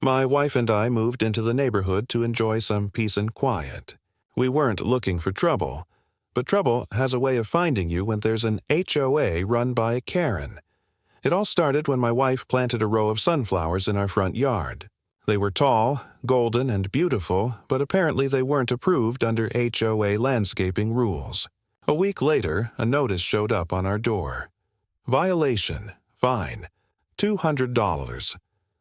My wife and I moved into the neighborhood to enjoy some peace and quiet. We weren't looking for trouble, but trouble has a way of finding you when there's an HOA run by a Karen. It all started when my wife planted a row of sunflowers in our front yard. They were tall, golden, and beautiful, but apparently they weren't approved under HOA landscaping rules. A week later, a notice showed up on our door. Violation, fine, $200.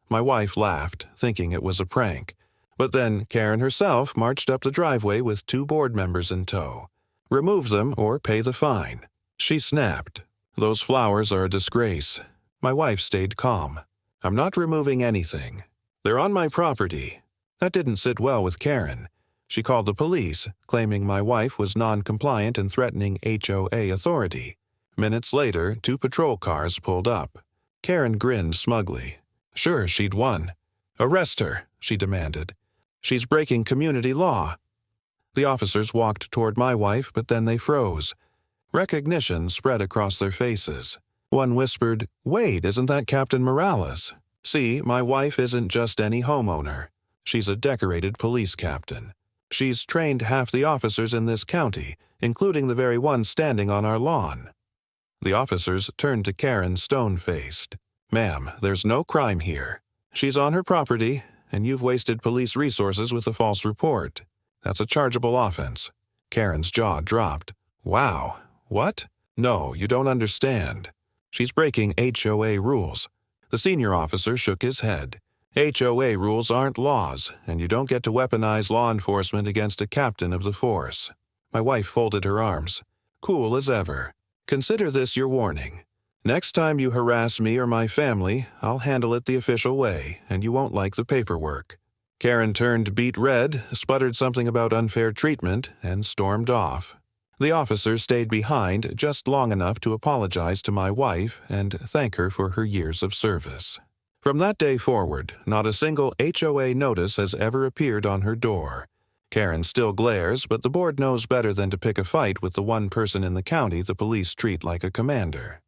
My wife laughed, thinking it was a prank. But then Karen herself marched up the driveway with 2 board members in tow. Remove them or pay the fine. She snapped. Those flowers are a disgrace. My wife stayed calm. I'm not removing anything. They're on my property. That didn't sit well with Karen. She called the police, claiming my wife was non-compliant and threatening HOA authority. Minutes later, 2 patrol cars pulled up. Karen grinned smugly. Sure, she'd won. Arrest her, she demanded. She's breaking community law. The officers walked toward my wife, but then they froze. Recognition spread across their faces. One whispered, "Wait, isn't that Captain Morales? See, my wife isn't just any homeowner. She's a decorated police captain. She's trained half the officers in this county, including the very one standing on our lawn." The officers turned to Karen stone-faced. "Ma'am, there's no crime here. She's on her property, and you've wasted police resources with a false report. That's a chargeable offense." Karen's jaw dropped. "Wow, what? No, you don't understand. She's breaking HOA rules." The senior officer shook his head. "HOA rules aren't laws, and you don't get to weaponize law enforcement against a captain of the force." My wife folded her arms. Cool as ever. "Consider this your warning. Next time you harass me or my family, I'll handle it the official way, and you won't like the paperwork." Karen turned beet red, sputtered something about unfair treatment, and stormed off. The officer stayed behind just long enough to apologize to my wife and thank her for her years of service. From that day forward, not a single HOA notice has ever appeared on her door. Karen still glares, but the board knows better than to pick a fight with the one person in the county the police treat like a commander.